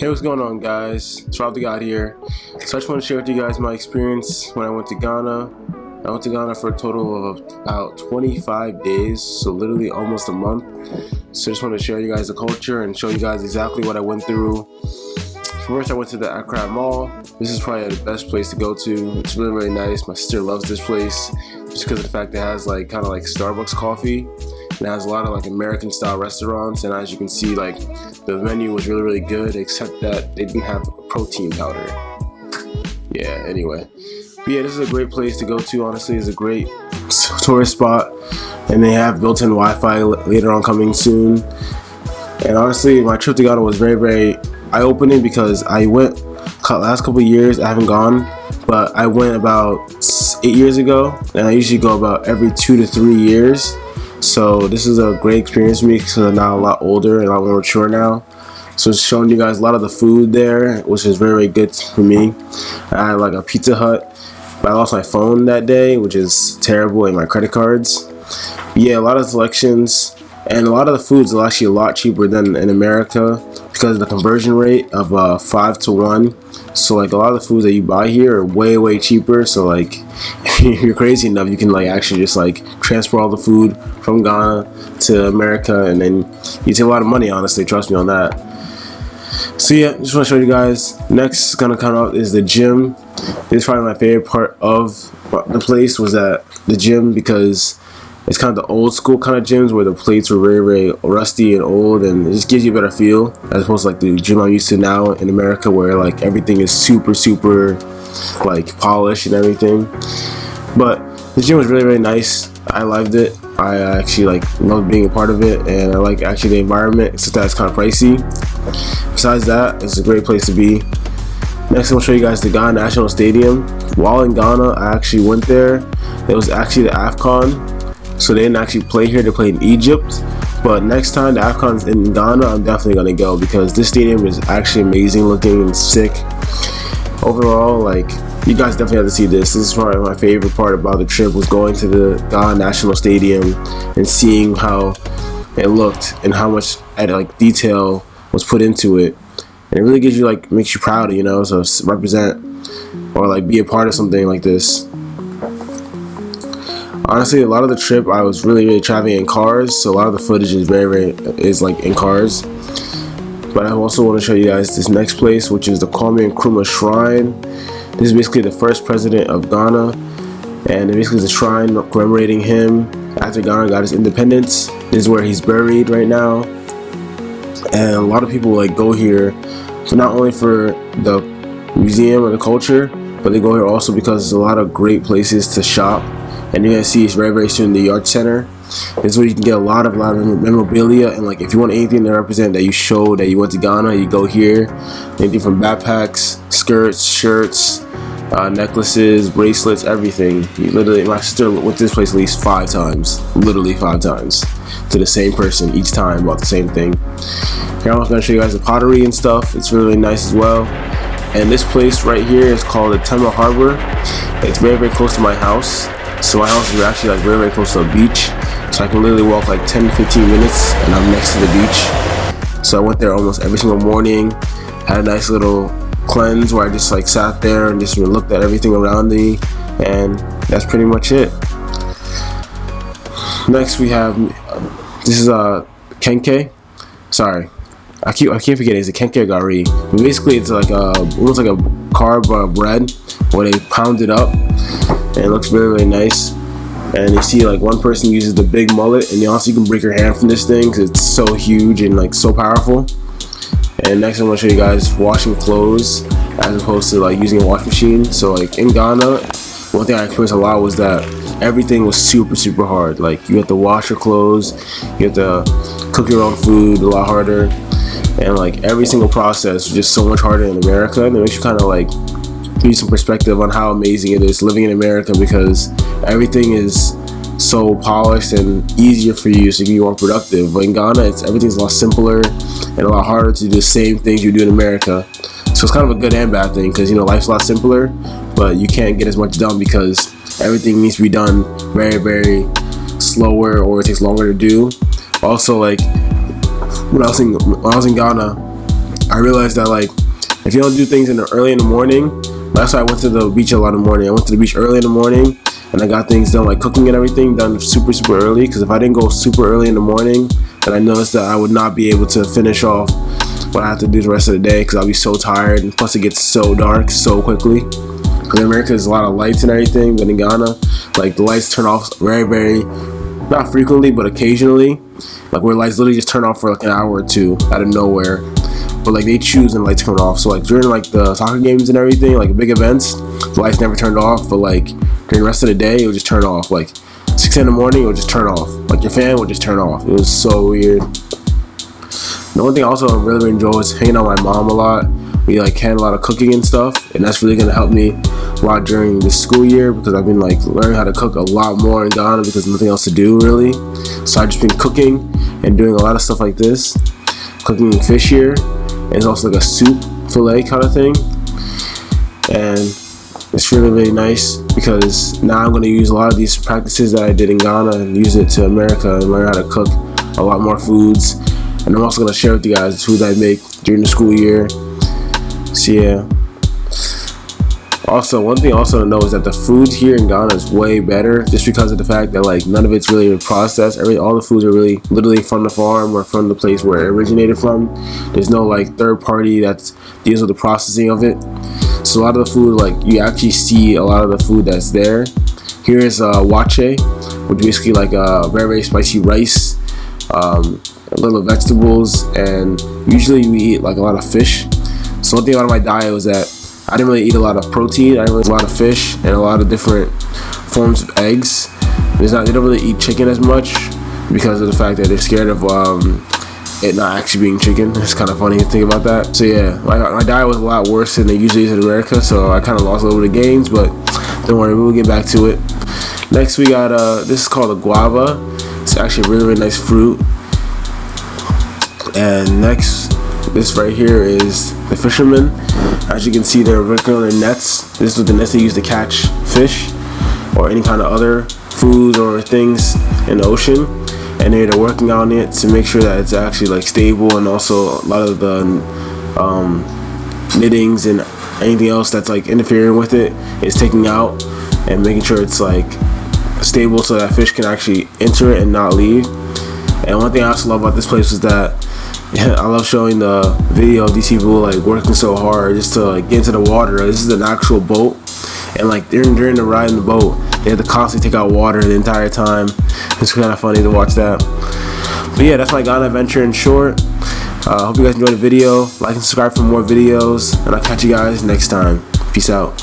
Hey, what's going on, guys? It's Rob the God here. So I just want to share with you guys my experience when I went to Ghana. I went to Ghana for a total of about 25 days, so literally almost a month. So I just want to share you guys the culture and show you guys exactly what I went through. First, I went to the Accra Mall. This is probably the best place to go to. It's really, really nice. My sister loves this place just because of the fact that it has kind of like Starbucks coffee. And it has a lot of American style restaurants, and as you can see, the menu was really, really good, except that they didn't have protein powder. Yeah, anyway. But yeah, this is a great place to go to. Honestly, it's a great tourist spot, and they have built-in Wi-Fi later on coming soon. And honestly, my trip to Ghana was very, very eye-opening because I went last couple of years. I haven't gone, but I went about 8 years ago, and I usually go about every 2 to 3 years. So this is a great experience for me because I'm now a lot older and a lot more mature now. So it's showing you guys a lot of the food there, which is very, very good for me. I had a Pizza Hut, but I lost my phone that day, which is terrible, and my credit cards. Yeah, a lot of selections, and a lot of the foods are actually a lot cheaper than in America because of the conversion rate of 5 to 1. So a lot of the foods that you buy here are way, way cheaper. So if you're crazy enough, you can actually just transfer all the food from Ghana to America, and then you save a lot of money, honestly, trust me on that. So yeah, just want to show you guys. Next gonna come out is the gym. This is probably my favorite part of the place, was that the gym, because it's kind of the old school kind of gyms where the plates were very, very rusty and old, and it just gives you a better feel as opposed to the gym I'm used to now in America, where everything is super, super polished and everything. But the gym was really, really nice. I loved it. I actually loved being a part of it, and I like actually the environment, except that it's kind of pricey. Besides that, it's a great place to be. Next, I'm gonna show you guys the Ghana National Stadium. While in Ghana, I actually went there. It was actually the AFCON. So they didn't actually play here, they played in Egypt. But next time the AFCON's in Ghana, I'm definitely gonna go because this stadium is actually amazing looking and sick. Overall, you guys definitely have to see this. This is probably my favorite part about the trip, was going to the Ghana National Stadium and seeing how it looked and how much detail was put into it. And it really gives you makes you proud, so represent or be a part of something like this. Honestly, a lot of the trip I was really, really traveling in cars, so a lot of the footage is very, very in cars. But I also want to show you guys this next place, which is the Kwame Nkrumah Shrine. This is basically the first president of Ghana, and basically it's a shrine commemorating him after Ghana got its independence. This is where he's buried right now, and a lot of people go here, so not only for the museum and the culture, but they go here also because there's a lot of great places to shop. And you're gonna see it's very, very soon the Yard Center. This is where you can get a lot of memorabilia, and if you want anything to represent that you show that you went to Ghana, you go here. Anything from backpacks, skirts, shirts, necklaces, bracelets, everything. My sister went to this place at least 5 times, literally 5 times, to the same person each time about the same thing. Here I'm gonna show you guys the pottery and stuff. It's really nice as well. And this place right here is called the Tema Harbor. It's very, very close to my house. So my house is actually very, very close to a beach. So I can literally walk 10-15 minutes and I'm next to the beach. So I went there almost every single morning. Had a nice little cleanse where I just sat there and just looked at everything around me. And that's pretty much it. Next we have, this is Kenke. Sorry, I keep forgetting, it's a Kenke Gari. But basically it's almost like a carb bread where they pound it up. And it looks really, really nice. And you see one person uses the big mullet, and you can break your hand from this thing because it's so huge and so powerful. And next I'm going to show you guys washing clothes as opposed to using a wash machine. So in Ghana, one thing I experienced a lot was that everything was super, super hard. You have to wash your clothes, you have to cook your own food a lot harder, and every single process was just so much harder in America. And it makes you kind of give you some perspective on how amazing it is living in America, because everything is so polished and easier for you, so you can be more productive. But in Ghana, everything's a lot simpler and a lot harder to do the same things you do in America. So it's kind of a good and bad thing, because life's a lot simpler, but you can't get as much done because everything needs to be done very, very slower, or it takes longer to do. Also, when I was in Ghana, I realized that like if you don't do things early in the morning, that's why I went to the beach a lot in the morning. I went to the beach early in the morning, and I got things done like cooking and everything done super early. Because if I didn't go super early in the morning, then I noticed that I would not be able to finish off what I have to do the rest of the day, because I'll be so tired, and plus it gets so dark so quickly. Because in America there's a lot of lights and everything, but in Ghana, like the lights turn off very, not frequently, but occasionally. Like where lights literally just turn off for like an hour or two out of nowhere. But like they choose and lights turn off. So like during like the soccer games and everything, like big events, the lights never turned off. But like during the rest of the day, it would just turn off. Like 6 in the morning, it would just turn off. Like your fan would just turn off. It was so weird. The one thing I also really enjoy is hanging out with my mom a lot. We like had a lot of cooking and stuff, and that's really gonna help me a lot during this school year, because I've been like learning how to cook a lot more in Ghana because there's nothing else to do really. So I've just been cooking and doing a lot of stuff like this, cooking fish here, and it's also like a soup fillet kind of thing, and it's really nice because now I'm going to use a lot of these practices that I did in Ghana and use it to America and learn how to cook a lot more foods. And I'm also going to share with you guys the food I make during the school year. So yeah. Also, one thing also to know is that the food here in Ghana is way better, just because of the fact that like none of it's really processed. All the foods are really literally from the farm or from the place where it originated from. There's no like third party that deals with the processing of it. So a lot of the food, like you actually see a lot of the food that's there. Here is wache, which is basically like very spicy rice, little vegetables, and usually we eat like a lot of fish. So one thing about my diet was that I didn't really eat a lot of protein. I really eat a lot of fish and a lot of different forms of eggs. They don't really eat chicken as much because of the fact that they're scared of it not actually being chicken. It's kind of funny to think about that. So yeah, my diet was a lot worse than it usually is in America, so I kind of lost a little bit of gains, but don't worry, we'll get back to it. Next we got, this is called a guava. It's actually a really nice fruit. And next, this right here is the fishermen. As you can see, they're working on their nets. This is the nets they use to catch fish or any kind of other food or things in the ocean. And they're working on it to make sure that it's actually like stable, and also a lot of the knittings and anything else that's like interfering with it is taking out and making sure it's like stable so that fish can actually enter it and not leave. And one thing I also love about this place is that I love showing the video of these people like working so hard just to like get into the water. This is an actual boat, and like during the ride in the boat, they have to constantly take out water the entire time. It's kind of funny to watch that. But yeah, that's my Ghana adventure in short. Hope you guys enjoyed the video. Like and subscribe for more videos, and I'll catch you guys next time. Peace out.